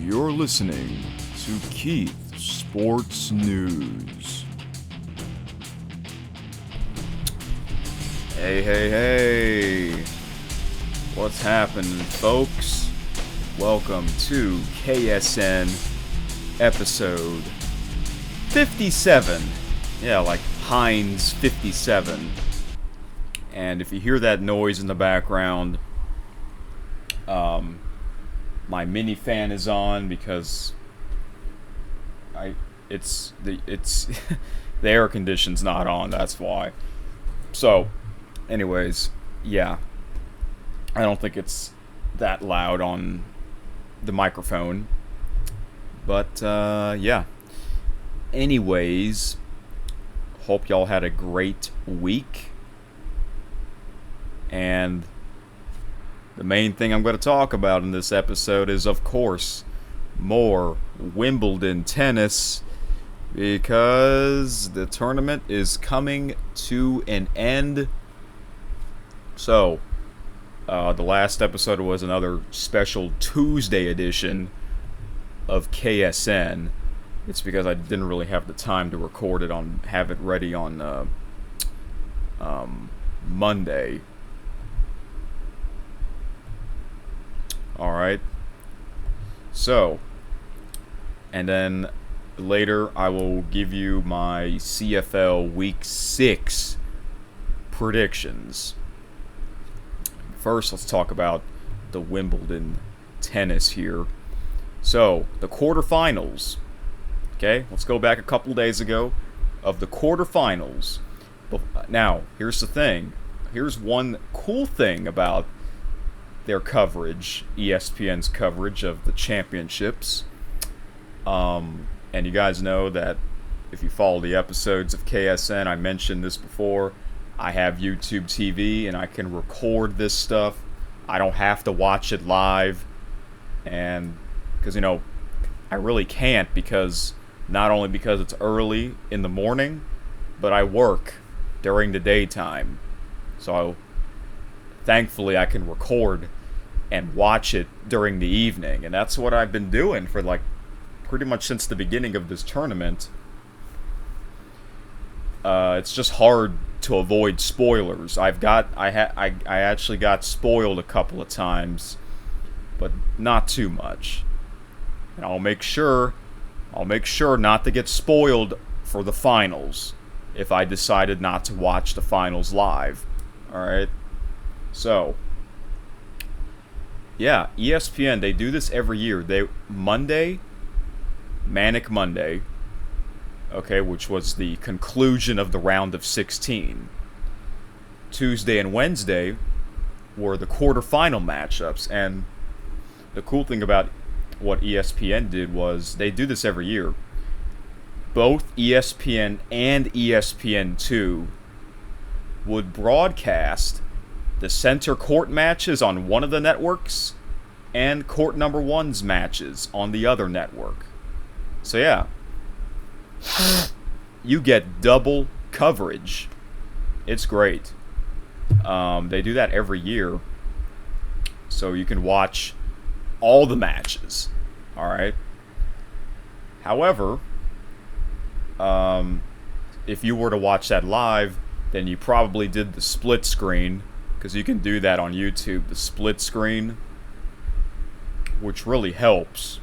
You're listening to Keith Sports News. Hey. What's happening, folks? Welcome to KSN episode 57. Yeah, like Heinz 57. And if you hear that noise in the background, my mini fan is on because it's the air condition's not on, that's why. So, anyways, yeah. I don't think it's that loud on the microphone. But yeah. Anyways, hope y'all had a great week. And the main thing I'm going to talk about in this episode is, of course, more Wimbledon tennis, because the tournament is coming to an end. So, the last episode was another special Tuesday edition of KSN. It's because I didn't really have the time to record it have it ready on Monday. Alright. So, and then later I will give you my CFL Week 6 predictions. First, let's talk about the Wimbledon tennis here. So, the quarterfinals. Okay, let's go back a couple days ago of the quarterfinals. Now, here's the thing. Here's one cool thing about their coverage, ESPN's coverage of the championships. And you guys know that if you follow the episodes of KSN, I mentioned this before, I have YouTube TV and I can record this stuff. I don't have to watch it live. And because, I really can't, because not only because it's early in the morning, but I work during the daytime. So thankfully I can record and watch it during the evening. And that's what I've been doing for pretty much since the beginning of this tournament. It's just hard to avoid spoilers. I actually got spoiled a couple of times, but not too much. And I'll make sure not to get spoiled for the finals if I decided not to watch the finals live. Alright? So, yeah, ESPN, they do this every year. Manic Monday, okay, which was the conclusion of the round of 16. Tuesday and Wednesday were the quarterfinal matchups, and the cool thing about what ESPN did was they do this every year. Both ESPN and ESPN2 would broadcast the center court matches on one of the networks and court number one's matches on the other network. So yeah, you get double coverage. It's great. They do that every year, so you can watch all the matches. Alright? However, if you were to watch that live, then you probably did the split screen, because you can do that on YouTube, the split screen, which really helps,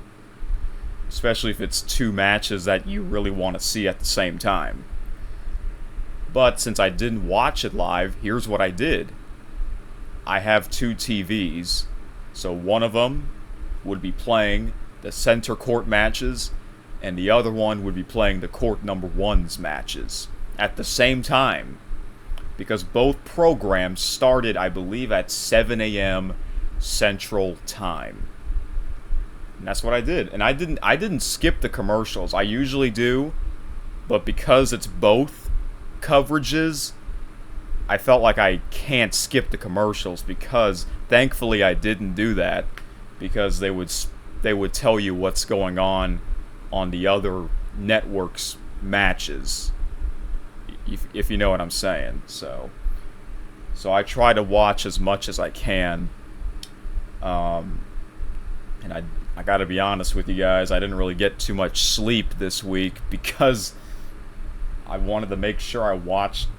especially if it's two matches that you really want to see at the same time. But since I didn't watch it live, here's what I did. I have two TVs, so one of them would be playing the center court matches, and the other one would be playing the court number one's matches at the same time, because both programs started, I believe, at 7 a.m. Central Time. And that's what I did. And I didn't skip the commercials. I usually do, but because it's both coverages, I felt like I can't skip the commercials, because thankfully I didn't do that, because they would tell you what's going on the other network's matches, if you know what I'm saying. So I try to watch as much as I can, and I gotta be honest with you guys, I didn't really get too much sleep this week because I wanted to make sure I watched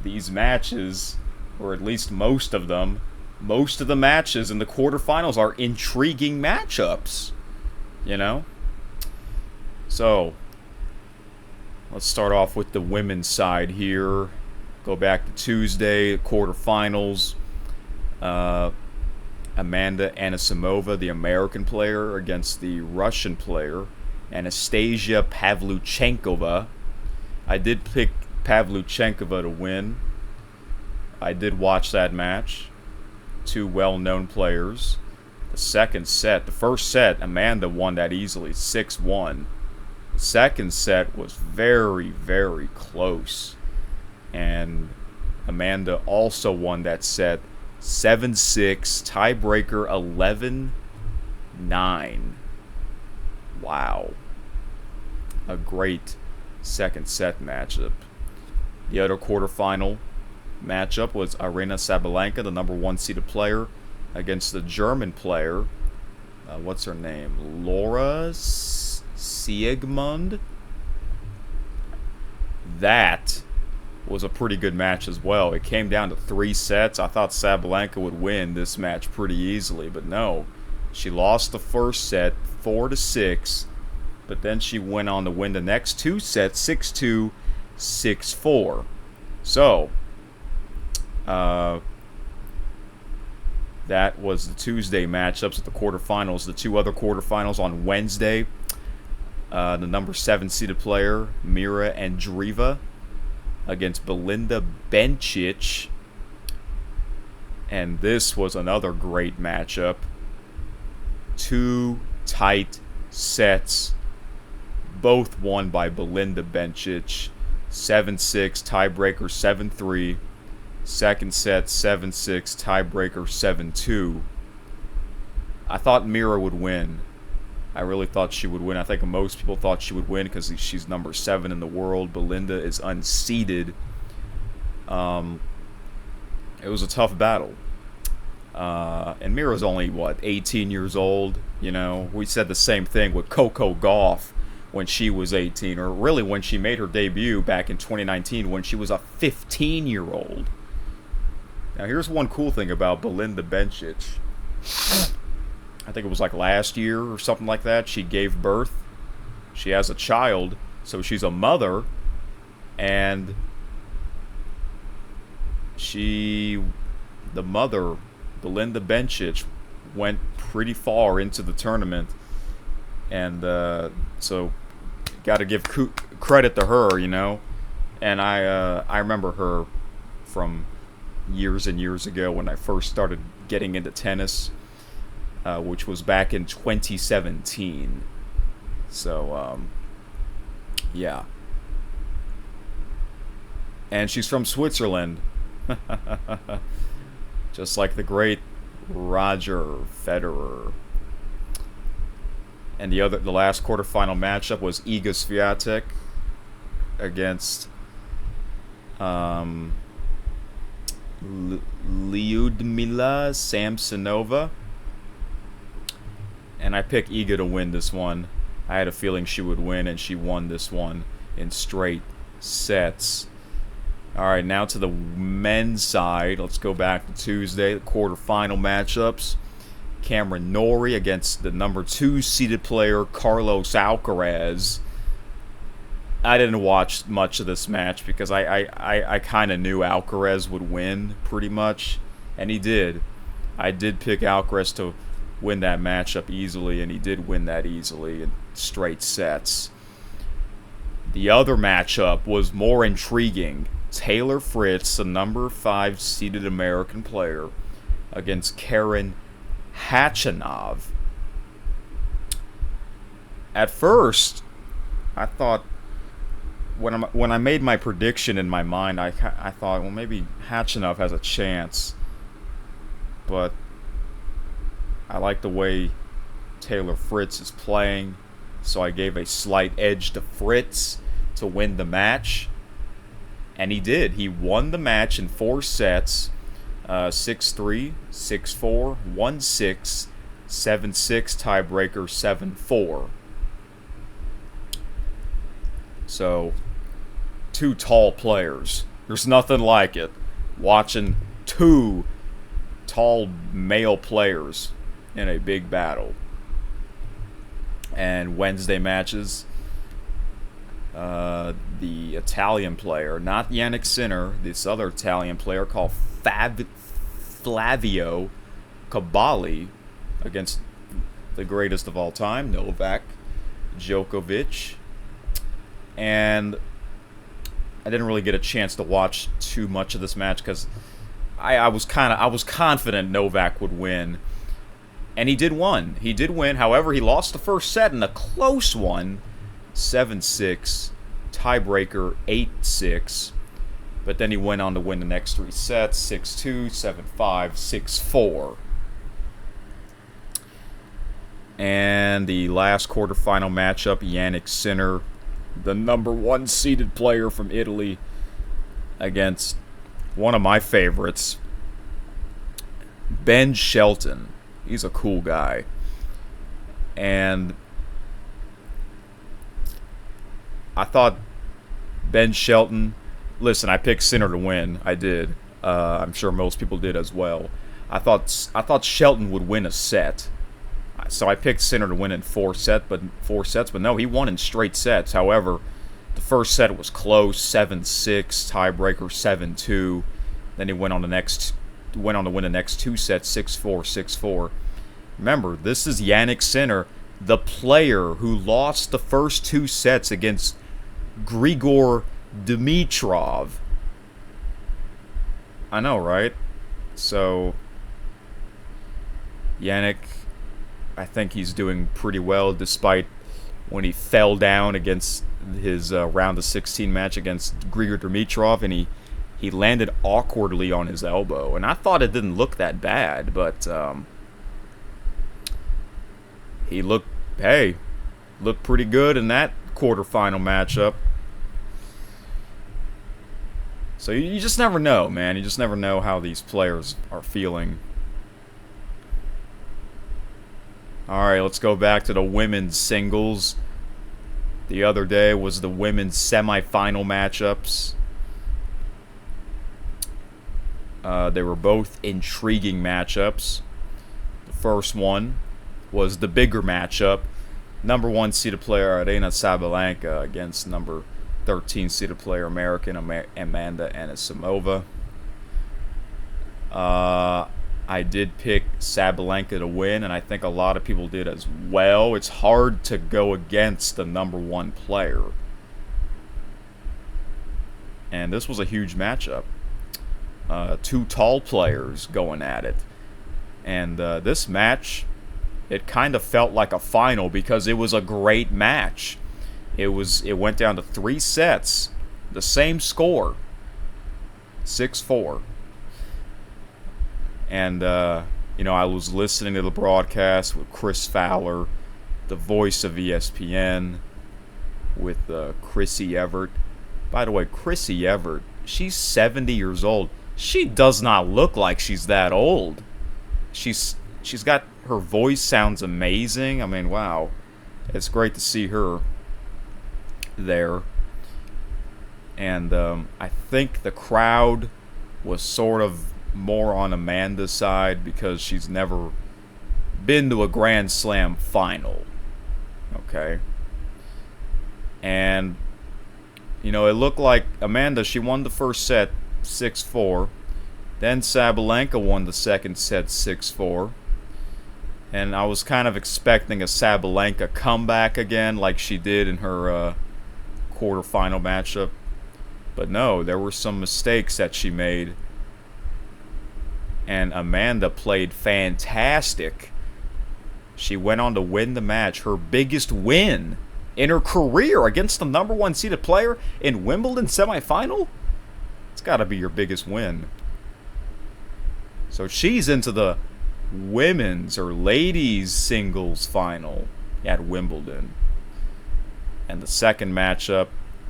these matches, or at least most of them. Most of the matches in the quarterfinals are intriguing matchups, you know? So, let's start off with the women's side here. Go back to Tuesday, quarterfinals. Amanda Anisimova, the American player, against the Russian player, Anastasia Pavlyuchenkova. I did pick Pavlyuchenkova to win. I did watch that match. Two well-known players. The first set, Amanda won that easily, 6-1. The second set was very, very close. And Amanda also won that set 7-6, tiebreaker 11-9. Wow. A great second set matchup. The other quarterfinal matchup was Aryna Sabalenka, the number 1 seeded player, against the German player. What's her name? Laura Siegmund? That was a pretty good match as well. It came down to 3 sets. I thought Sabalenka would win this match pretty easily, but no. She lost the first set 4-6, but then she went on to win the next 2 sets 6-2, 6-4. So, that was the Tuesday matchups at the quarterfinals. The 2 other quarterfinals on Wednesday. The number 7 seeded player, Mira Andreeva, against Belinda Bencic. And this was another great matchup. 2 tight sets, both won by Belinda Bencic. 7-6, tiebreaker 7-3. Second set 7-6, tiebreaker 7-2. I thought Mira would win. I really thought she would win. I think most people thought she would win because she's number 7 in the world. Belinda is unseeded. It was a tough battle. And Mira's only, 18 years old? You know, we said the same thing with Coco Gauff when she was 18, or really when she made her debut back in 2019 when she was a 15-year-old. Now, here's one cool thing about Belinda Bencic. I think it was like last year or something like that. She gave birth. She has a child, so she's a mother, and the mother, Belinda Bencic, went pretty far into the tournament, and so got to give credit to her, you know. And I remember her from years and years ago when I first started getting into tennis. Which was back in 2017. So, yeah. And she's from Switzerland. Just like the great Roger Federer. And the last quarterfinal matchup was Iga Swiatek against Lyudmila Samsonova. And I picked Iga to win this one. I had a feeling she would win, and she won this one in straight sets. All right, now to the men's side. Let's go back to Tuesday, the quarterfinal matchups. Cameron Norrie against the number 2 seeded player, Carlos Alcaraz. I didn't watch much of this match because I kind of knew Alcaraz would win pretty much, and he did. I did pick Alcaraz to win that matchup easily, and he did win that easily in straight sets. The other matchup was more intriguing. Taylor Fritz, the number 5 seeded American player, against Karen Khachanov. At first, I thought, when I made my prediction in my mind, I thought, well, maybe Khachanov has a chance, but I like the way Taylor Fritz is playing, so I gave a slight edge to Fritz to win the match. And he did. He won the match in 4 sets, 6-3, 6-4, 1-6, 7-6, tiebreaker 7-4. So, two tall players. There's nothing like it. Watching two tall male players in a big battle. And Wednesday matches, the Italian player, not Jannik Sinner, this other Italian player called Flavio Caballi against the greatest of all time, Novak Djokovic. And I didn't really get a chance to watch too much of this match because I was confident Novak would win. And he did win. However, he lost the first set in a close one, 7-6, tiebreaker 8-6. But then he went on to win the next three sets, 6-2, 7-5, 6-4. And the last quarterfinal matchup, Jannik Sinner, the number one seeded player from Italy, against one of my favorites, Ben Shelton. He's a cool guy. And I thought Ben Shelton... Listen, I picked Sinner to win. I did. I'm sure most people did as well. I thought Shelton would win a set. So I picked Sinner to win in four sets, but no, he won in straight sets. However, the first set was close, 7-6, tiebreaker 7-2. Then he went on to win the next two sets, 6-4, 6-4. Remember, this is Jannik Sinner, the player who lost the first two sets against Grigor Dimitrov. I know, right? So, Jannik, I think he's doing pretty well, despite when he fell down against his round of 16 match against Grigor Dimitrov, and he landed awkwardly on his elbow. And I thought it didn't look that bad, but he looked pretty good in that quarterfinal matchup. So you just never know, man. You just never know how these players are feeling. Alright, let's go back to the women's singles. The other day was the women's semifinal matchups. They were both intriguing matchups. The first one was the bigger matchup. Number 1 seeded player Aryna Sabalenka against number 13 seeded player American Amanda Anisimova. I did pick Sabalenka to win, and I think a lot of people did as well. It's hard to go against the number 1 player. And this was a huge matchup. Two tall players going at it. And this match, it kind of felt like a final because it was a great match. It went down to 3 sets, the same score, 6-4. And, I was listening to the broadcast with Chris Fowler, the voice of ESPN, with Chrissy Everett. By the way, Chrissy Everett, she's 70 years old. She does not look like she's that old. She's got, her voice sounds amazing. I mean, wow. It's great to see her there. And I think the crowd was sort of more on Amanda's side because she's never been to a Grand Slam final. Okay? And, it looked like Amanda, she won the first set 6-4. Then Sabalenka won the second set 6-4. And I was kind of expecting a Sabalenka comeback again like she did in her quarterfinal matchup. But no, there were some mistakes that she made. And Amanda played fantastic. She went on to win the match. Her biggest win in her career against the number 1 seeded player in Wimbledon semifinal. It's got to be your biggest win. So she's into the women's or ladies singles final at Wimbledon. And the second matchup,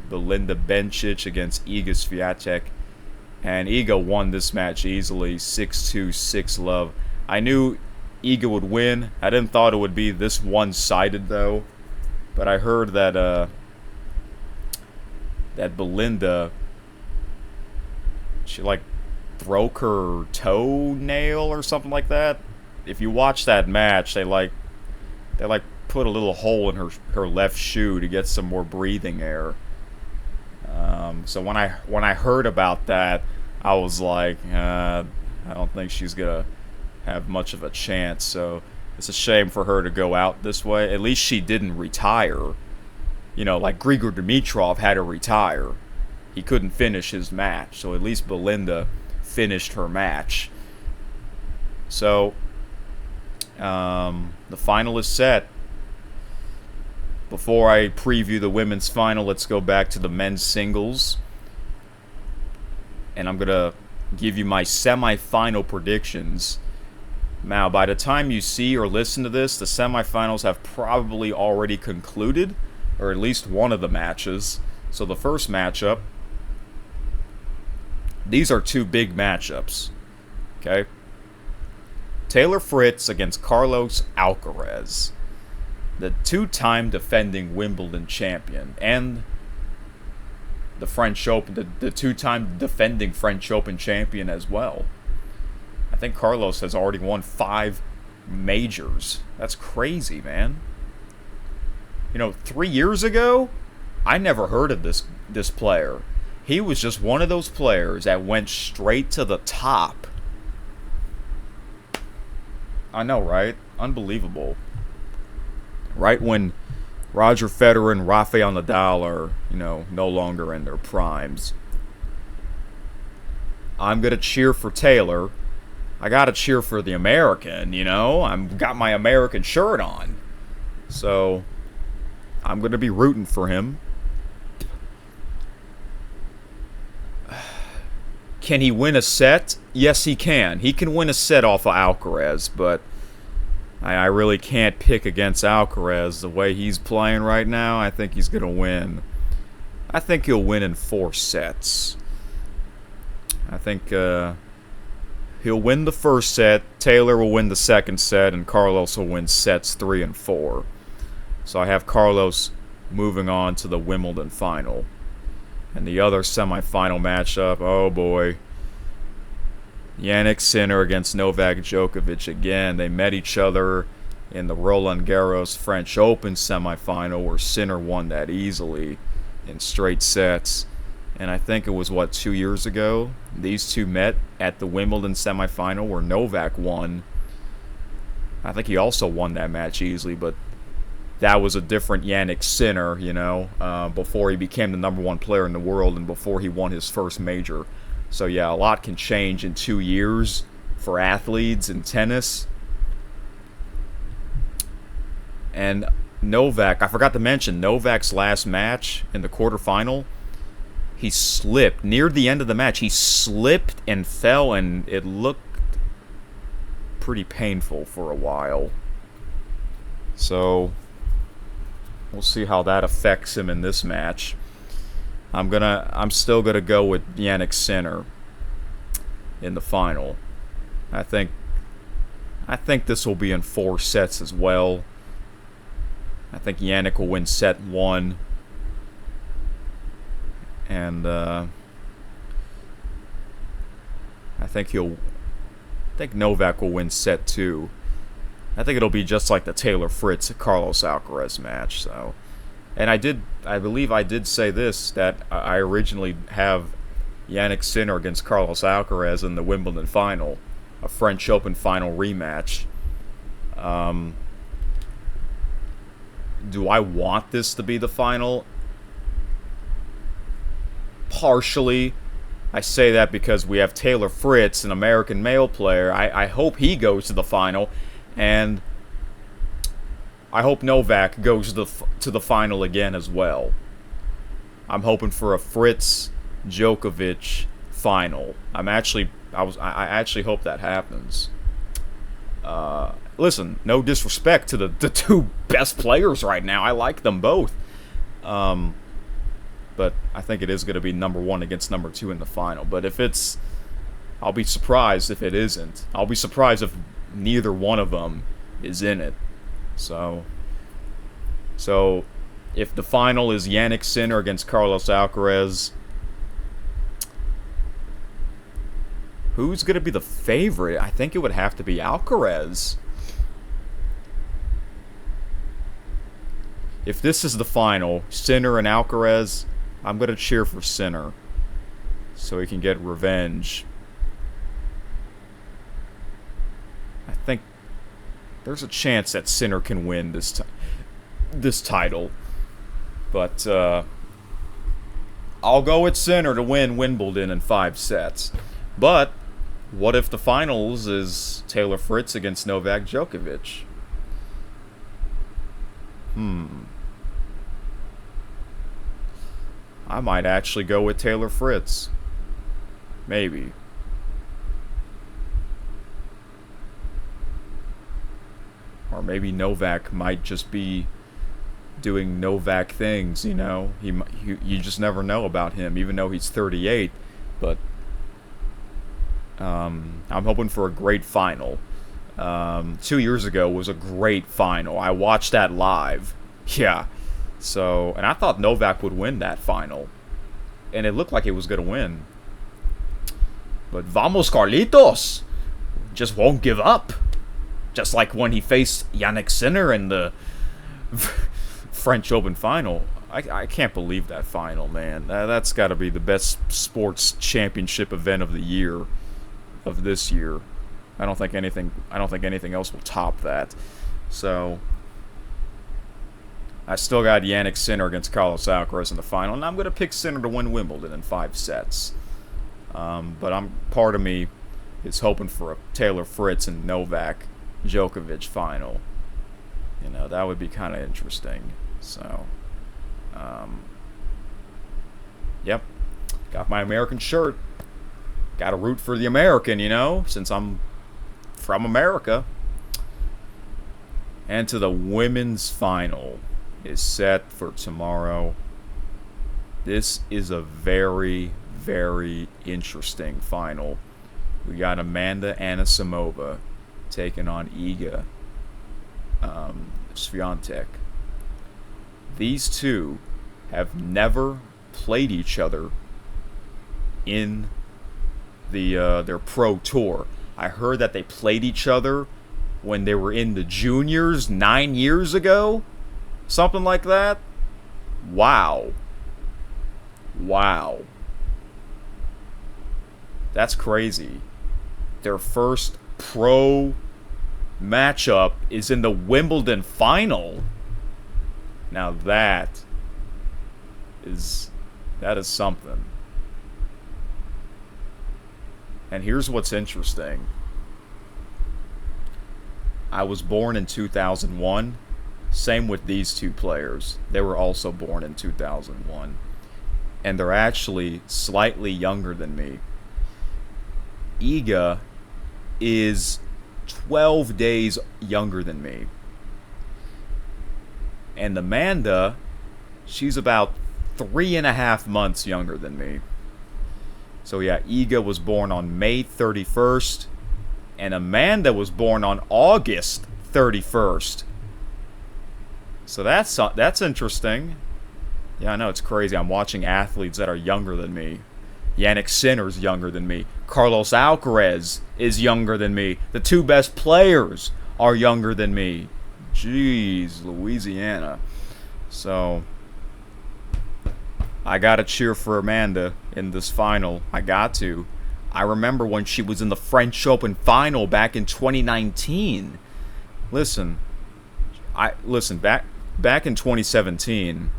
Belinda Bencic against Iga Swiatek. And Iga won this match easily, 6-2, 6-love. I knew Iga would win. I didn't thought it would be this one-sided though, but I heard that that Belinda, she like broke her toenail or something like that. If you watch that match, they put a little hole in her left shoe to get some more breathing air. So when I heard about that, I was like, I don't think she's gonna have much of a chance. So it's a shame for her to go out this way. At least she didn't retire. You know, like Grigor Dimitrov had to retire. He couldn't finish his match. So at least Belinda finished her match. So the final is set. Before I preview the women's final, let's go back to the men's singles. And I'm going to give you my semifinal predictions. Now, by the time you see or listen to this, the semifinals have probably already concluded, or at least one of the matches. So the first matchup, these are two big matchups. Okay? Taylor Fritz against Carlos Alcaraz, the two-time defending Wimbledon champion, and the French Open, the two-time defending French Open champion as well. I think Carlos has already won 5 majors. That's crazy, man. You know, 3 years ago, I never heard of this player. He was just one of those players that went straight to the top. I know, right? Unbelievable. Right when Roger Federer and Rafael Nadal are, you know, no longer in their primes. I'm going to cheer for Taylor. I got to cheer for the American, you know. I've got my American shirt on. So, I'm going to be rooting for him. Can he win a set? Yes, he can. He can win a set off of Alcaraz, but I really can't pick against Alcaraz. The way he's playing right now, I think he's going to win. I think he'll win in 4 sets. I think he'll win the first set, Taylor will win the second set, and Carlos will win sets 3 and 4. So I have Carlos moving on to the Wimbledon final. And the other semifinal matchup, oh boy. Jannik Sinner against Novak Djokovic again. They met each other in the Roland Garros French Open semifinal, where Sinner won that easily in straight sets. And I think it was, 2 years ago? These two met at the Wimbledon semifinal where Novak won. I think he also won that match easily, but that was a different Jannik Sinner, you know, before he became the #1 player in the world and before he won his first major. So yeah, a lot can change in 2 years for athletes in tennis. And Novak, I forgot to mention, Novak's last match in the quarterfinal, he slipped. Near the end of the match, he slipped and fell, and it looked pretty painful for a while. So we'll see how that affects him in this match. I'm still gonna go with Jannik Sinner in the final. I think this will be in 4 sets as well. I think Jannik will win set 1, and I think Novak will win set 2. I think it'll be just like the Taylor Fritz Carlos Alcaraz match. So, and I believe I did say this, that I originally have Jannik Sinner against Carlos Alcaraz in the Wimbledon final, a French Open final rematch. Do I want this to be the final? Partially. I say that because we have Taylor Fritz, an American male player. I hope he goes to the final. And I hope Novak goes to the final again as well. I'm hoping for a Fritz Djokovic final. I actually hope that happens. Listen, no disrespect to the 2 best players right now. I like them both. But I think it is going to be #1 against #2 in the final. But if it's, I'll be surprised if it isn't. I'll be surprised if neither one of them is in it. So if the final is Jannik Sinner against Carlos Alcaraz, who's going to be the favorite? I think it would have to be Alcaraz. If this is the final, Sinner and Alcaraz, I'm going to cheer for Sinner so he can get revenge. I think there's a chance that Sinner can win this title. But I'll go with Sinner to win Wimbledon in 5 sets. But what if the finals is Taylor Fritz against Novak Djokovic? I might actually go with Taylor Fritz. Maybe. Or maybe Novak might just be doing Novak things, you know. You just never know about him, even though he's 38. But I'm hoping for a great final. 2 years ago was a great final. I watched that live. Yeah. So, and I thought Novak would win that final. And it looked like it was going to win. But vamos, Carlitos! Just won't give up. Just like when he faced Jannik Sinner in the French Open final. I can't believe that final, man. That's got to be the best sports championship event of the year, of this year. I don't think anything else will top that. So I still got Jannik Sinner against Carlos Alcaraz in the final, and I'm going to pick Sinner to win Wimbledon in 5 sets. But part of me is hoping for a Taylor Fritz and Novak Djokovic final. You know, that would be kind of interesting. So, yep, got my American shirt. Got to root for the American, you know, since I'm from America. And to the women's final is set for tomorrow. This is a very, very interesting final. We got Amanda Anisimova taking on Iga Swiatek. These two have never played each other in their pro tour. I heard that they played each other when they were in the juniors 9 years ago, something like that. Wow, that's crazy. Their first pro matchup is in the Wimbledon final. Now that is something. And here's what's interesting. I was born in 2001. Same with these two players. They were also born in 2001. And they're actually slightly younger than me. Iga is 12 days younger than me. And Amanda, she's about 3.5 months younger than me. So yeah, Iga was born on May 31st, and Amanda was born on August 31st. So that's interesting. Yeah, I know, it's crazy. I'm watching athletes that are younger than me. Jannik Sinner's younger than me. Carlos Alcaraz is younger than me. The two best players are younger than me. Jeez, Louisiana. So I gotta cheer for Amanda in this final. I got to. I remember when she was in the French Open final back in 2019. Listen, back in 2017.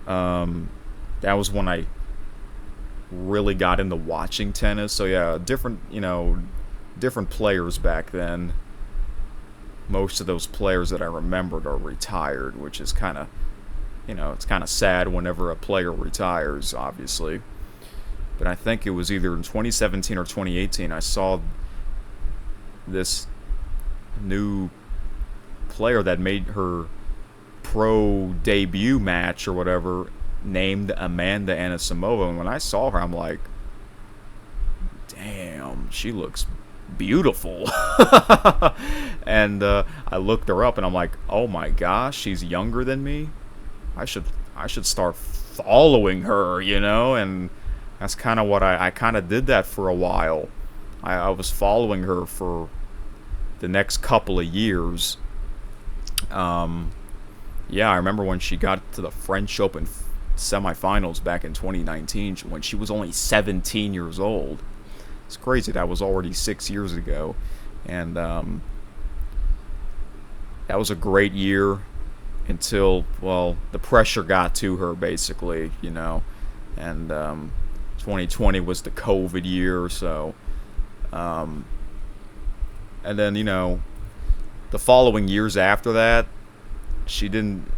That was when I really got into watching tennis. So yeah, different players back then. Most of those players that I remembered are retired, which is kind of, it's kind of sad whenever a player retires, obviously. But I think it was either in 2017 or 2018 I saw this new player that made her pro debut match or whatever named Amanda Anisimova. And when I saw her, I'm like, damn, she looks beautiful. And I looked her up, and I'm like, oh my gosh, she's younger than me. I should start following her, you know. And that's kind of what I kind of did that for a while. I was following her for the next couple of years. Yeah, I remember when she got to the French Open semifinals back in 2019 when she was only 17 years old. It's crazy. That was already 6 years ago. And that was a great year until, well, the pressure got to her, basically, you know. And 2020 was the COVID year, so. And then, you know, the following years after that, she didn't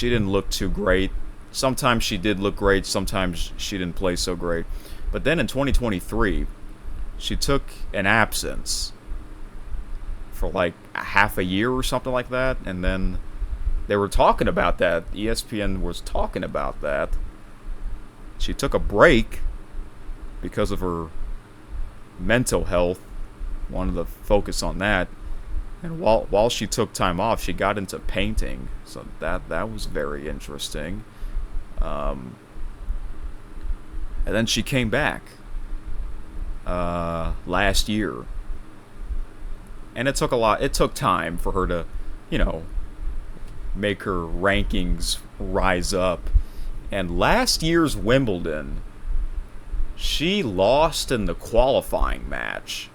look too great. Sometimes she did look great, sometimes she didn't play so great. But then in 2023, she took an absence for like a half a year or something like that, and then they were talking about that. ESPN was talking about that. She took a break because of her mental health, wanted to focus on that. And while she took time off, she got into painting. So that was very interesting. And then she came back last year. And it took time for her to, you know, make her rankings rise up. And last year's Wimbledon, she lost in the qualifying match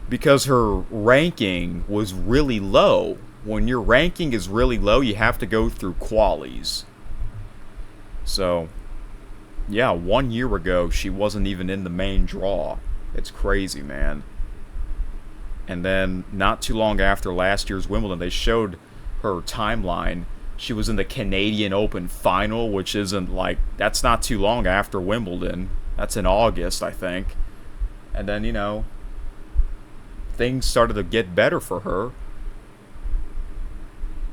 because her ranking was really low. When your ranking is really low, you have to go through qualies. So, yeah, 1 year ago, she wasn't even in the main draw. It's crazy, man. And then, not too long after last year's Wimbledon, they showed her timeline. She was in the Canadian Open final, which isn't like, that's not too long after Wimbledon. That's in August, I think. And then, you know, things started to get better for her.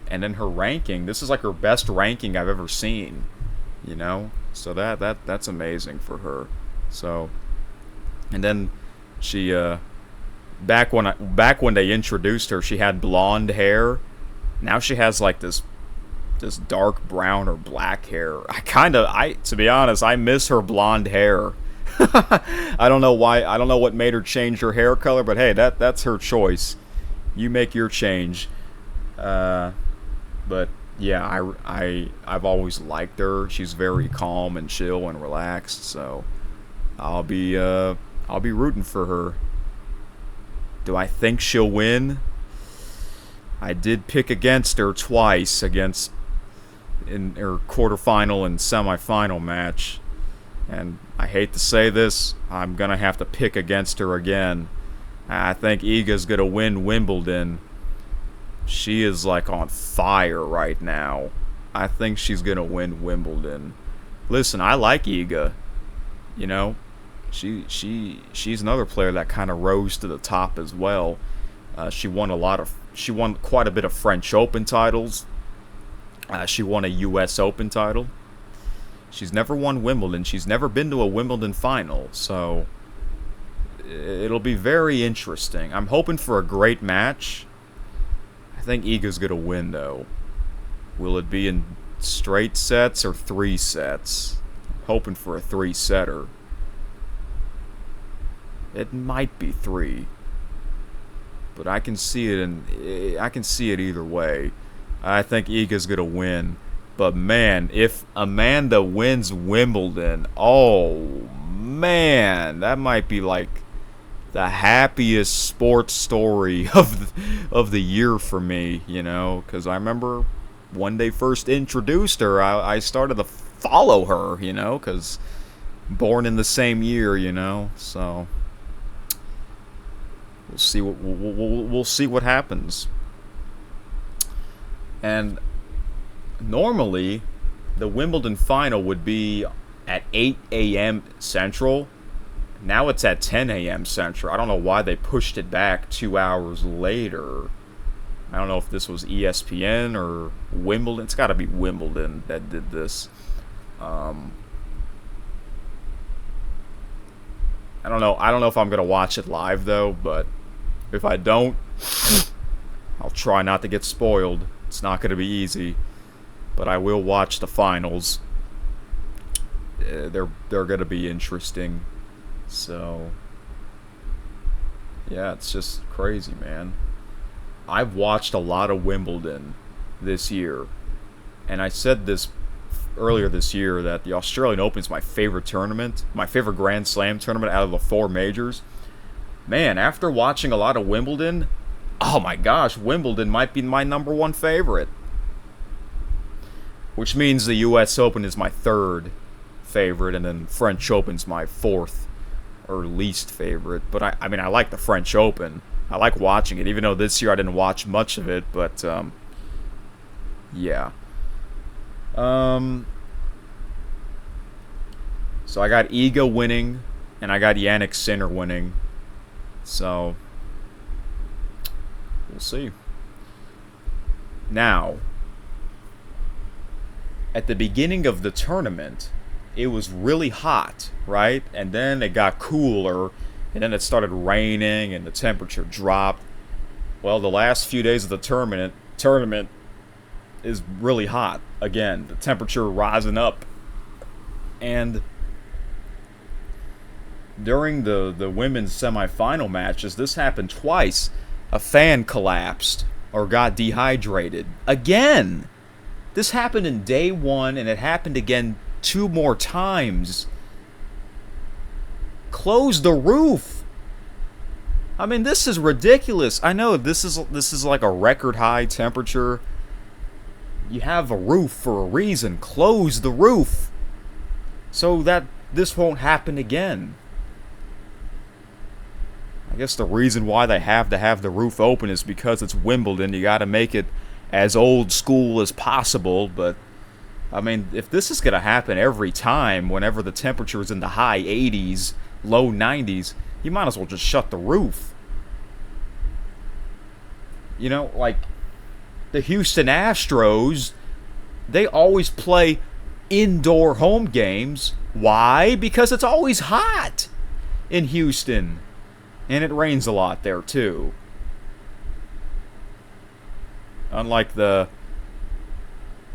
And then her ranking, this is like her best ranking I've ever seen, you know? So that's amazing for her. So, and then she, back when they introduced her, she had blonde hair. Now she has like this dark brown or black hair. To be honest, I miss her blonde hair. I don't know why. I don't know what made her change her hair color, but hey, that's her choice. You make your change. But yeah, I've always liked her. She's very calm and chill and relaxed. So I'll be rooting for her. Do I think she'll win? I did pick against her twice in her quarterfinal and semifinal match. And I hate to say this, I'm going to have to pick against her again. I think Iga's going to win Wimbledon. She is like on fire right now. I think she's going to win Wimbledon. Listen, I like Iga. You know, she's another player that kind of rose to the top as well. She won quite a bit of French Open titles. She won a US Open title. She's never won Wimbledon. She's never been to a Wimbledon final. So it'll be very interesting. I'm hoping for a great match. I think Iga's going to win, though. Will it be in straight sets or 3 sets? I'm hoping for a 3-setter. It might be 3. But I can see it either way. I think Iga's going to win. But man, if Amanda wins Wimbledon, oh man, that might be like the happiest sports story of the year for me, you know, because I remember when they first introduced her, I started to follow her, you know, because born in the same year, you know, so we'll see what happens. And normally, the Wimbledon final would be at 8 a.m. Central. Now it's at 10 a.m. Central. I don't know why they pushed it back 2 hours later. I don't know if this was ESPN or Wimbledon. It's got to be Wimbledon that did this. I don't know. I don't know if I'm gonna watch it live though, but if I don't, I'll try not to get spoiled. It's not gonna be easy, but I will watch the finals. They're gonna be interesting. So yeah, it's just crazy, man. I've watched a lot of Wimbledon this year, and I said this earlier this year that the Australian Open is my favorite tournament, my favorite Grand Slam tournament out of the 4 majors. Man, after watching a lot of Wimbledon, oh my gosh, Wimbledon might be my #1 favorite. Which means the US Open is my 3rd favorite, and then French Open's my 4th or least favorite. But I mean, I like the French Open. I like watching it, even though this year I didn't watch much of it, but yeah. So I got Iga winning, and I got Jannik Sinner winning. So we'll see. Now, at the beginning of the tournament, it was really hot, right? And then it got cooler, and then it started raining, and the temperature dropped. Well, the last few days of the tournament is really hot again. The temperature rising up, and during the women's semifinal matches, this happened twice. A fan collapsed or got dehydrated again. This happened in day 1, and it happened again 2 more times. Close the roof. I mean, this is ridiculous. I know this is like a record high temperature. You have a roof for a reason. Close the roof so that this won't happen again. I guess the reason why they have to have the roof open is because it's Wimbledon. You got to make it as old school as possible. But I mean, if this is going to happen every time, whenever the temperature is in the high 80s, low 90s, you might as well just shut the roof. You know, like the Houston Astros, they always play indoor home games. Why? Because it's always hot in Houston. And it rains a lot there, too. Unlike the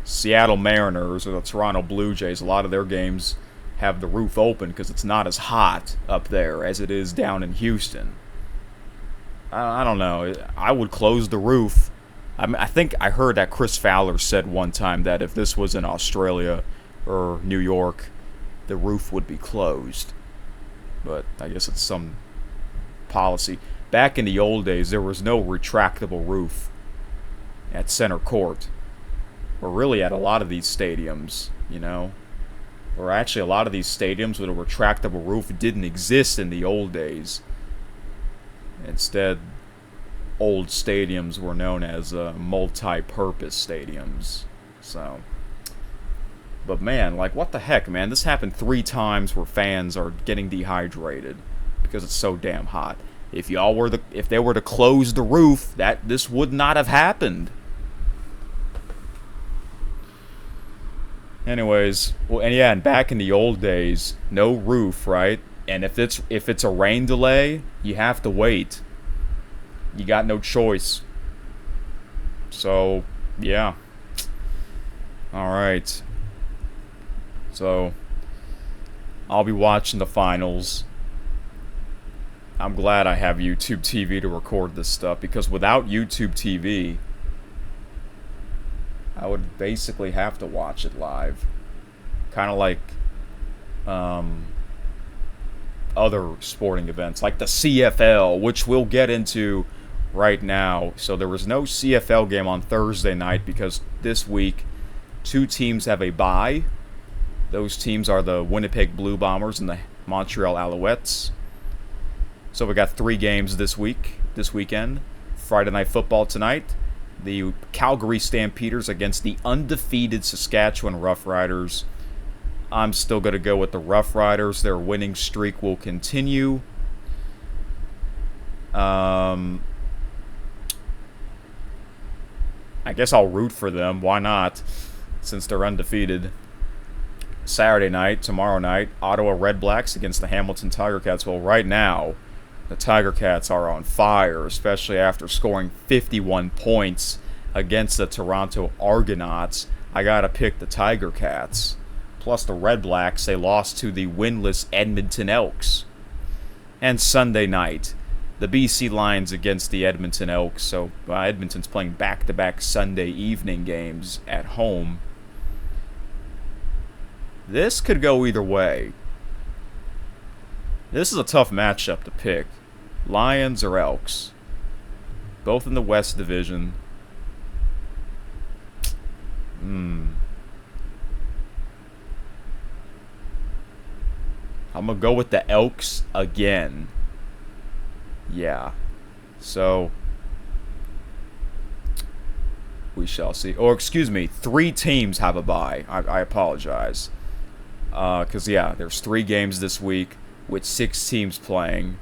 Seattle Mariners or the Toronto Blue Jays, a lot of their games have the roof open because it's not as hot up there as it is down in Houston. I don't know. I would close the roof. I think I heard that Chris Fowler said one time that if this was in Australia or New York, the roof would be closed. But I guess it's some policy. Back in the old days, there was no retractable roof at center court, or really at a lot of these stadiums, you know. Or actually, a lot of these stadiums with a retractable roof didn't exist in the old days. Instead, old stadiums were known as multi-purpose stadiums. So, but man, like, what the heck, man? This happened 3 times where fans are getting dehydrated because it's so damn hot. If they were to close the roof, this would not have happened. Anyways, well, and yeah, and back in the old days, no roof, right? And if it's a rain delay, you have to wait. You got no choice. So, yeah. All right. So, I'll be watching the finals. I'm glad I have YouTube TV to record this stuff, because without YouTube TV, I would basically have to watch it live. Kind of like other sporting events, like the CFL, which we'll get into right now. So there was no CFL game on Thursday night because this week 2 teams have a bye. Those teams are the Winnipeg Blue Bombers and the Montreal Alouettes. So we got 3 games this weekend. Friday Night Football tonight. The Calgary Stampeders against the undefeated Saskatchewan Roughriders. I'm still going to go with the Roughriders. Their winning streak will continue. I guess I'll root for them. Why not? Since they're undefeated. Saturday night, tomorrow night, Ottawa Red Blacks against the Hamilton Tiger Cats. Well, right now, the Tiger Cats are on fire, especially after scoring 51 points against the Toronto Argonauts. I gotta pick the Tiger Cats. Plus the Red Blacks, they lost to the winless Edmonton Elks. And Sunday night, the BC Lions against the Edmonton Elks. So Edmonton's playing back-to-back Sunday evening games at home. This could go either way. This is a tough matchup to pick. Lions or Elks. Both in the West Division. I'm going to go with the Elks again. Yeah. So, we shall see. Or, excuse me, 3 teams have a bye. I apologize. Because, yeah, there's 3 games this week with 6 teams playing.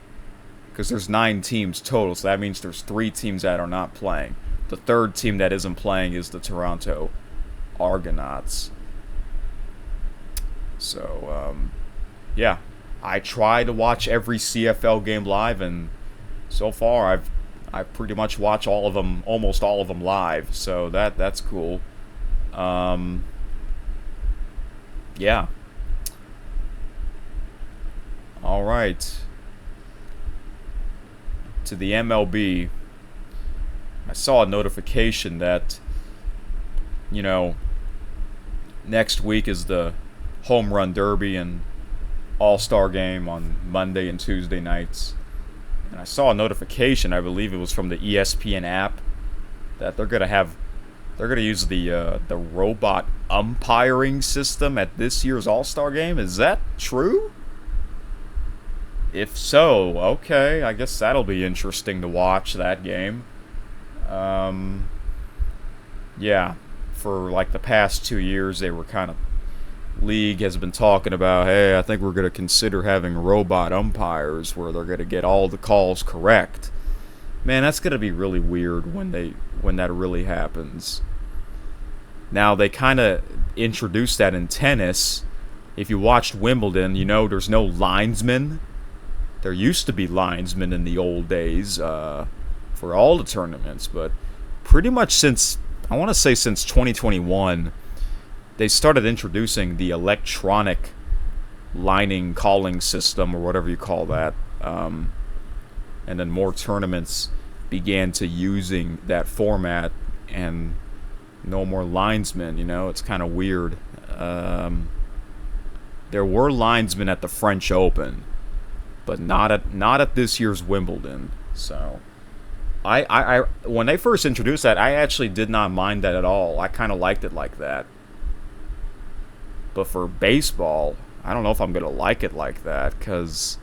Because there's 9 teams total, so that means there's 3 teams that are not playing. The third team that isn't playing is the Toronto Argonauts. So, yeah. I try to watch every CFL game live, and so far I've pretty much watched all of them, almost all of them live. So that's cool. Yeah. All right. To the MLB. I saw a notification that, next week is the Home Run Derby and All-Star Game on Monday and Tuesday nights. And I saw a notification, I believe it was from the ESPN app, that they're going to use the robot umpiring system at this year's All-Star Game. Is that true? If so, okay, I guess that'll be interesting to watch that game. Yeah, for like the past 2 years, they were league has been talking about, hey, I think we're going to consider having robot umpires where they're going to get all the calls correct. Man, that's going to be really weird when that really happens. Now, they kind of introduced that in tennis. If you watched Wimbledon, there's no linesmen. There used to be linesmen in the old days for all the tournaments, but pretty much since 2021, they started introducing the electronic lining calling system, or whatever you call that. And then more tournaments began to using that format, and no more linesmen. It's kind of weird. There were linesmen at the French Open, but not at this year's Wimbledon. So, I when they first introduced that, I actually did not mind that at all. I kind of liked it like that. But for baseball, I don't know if I'm going to like it like that, because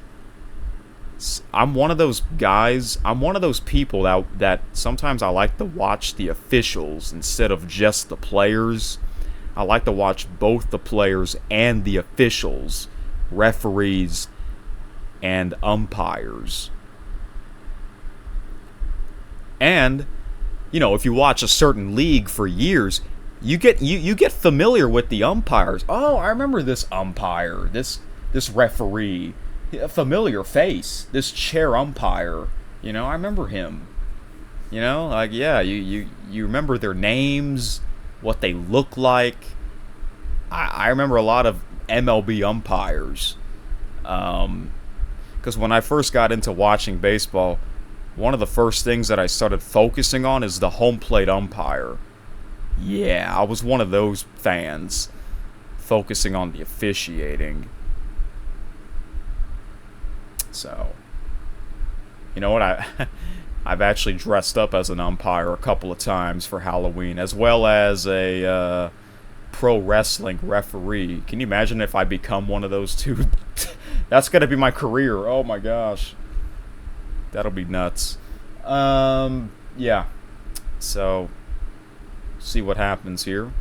I'm one of those guys, I'm one of those people that sometimes I like to watch the officials instead of just the players. I like to watch both the players and the officials, referees, and umpires. And, if you watch a certain league for years, you get familiar with the umpires. Oh, I remember this umpire, this referee, a familiar face, this chair umpire. I remember him. You remember their names, what they look like. I remember a lot of MLB umpires. Because when I first got into watching baseball, one of the first things that I started focusing on is the home plate umpire. Yeah, I was one of those fans, focusing on the officiating. So, you know what? I've actually dressed up as an umpire a couple of times for Halloween, as well as a pro wrestling referee. Can you imagine if I become one of those two? That's gonna be my career. Oh my gosh, that'll be nuts. Yeah. So, see what happens here.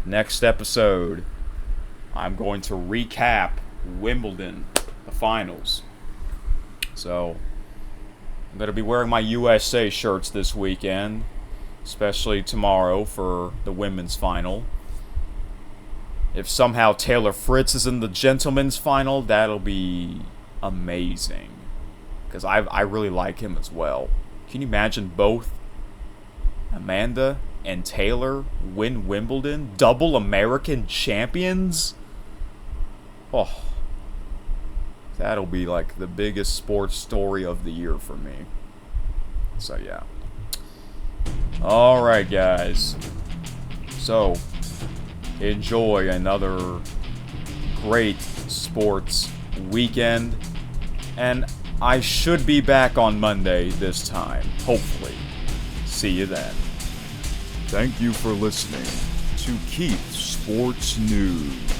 Next episode, I'm going to recap Wimbledon, the finals. So, I'm going to be wearing my USA shirts this weekend, especially tomorrow for the women's final. If somehow Taylor Fritz is in the gentleman's final, that'll be amazing. Because I really like him as well. Can you imagine both Amanda and Taylor win Wimbledon? Double American champions? Oh, that'll be like the biggest sports story of the year for me. So yeah. Alright guys. So, enjoy another great sports weekend. And I should be back on Monday this time. Hopefully. See you then. Thank you for listening to Keith Sports News.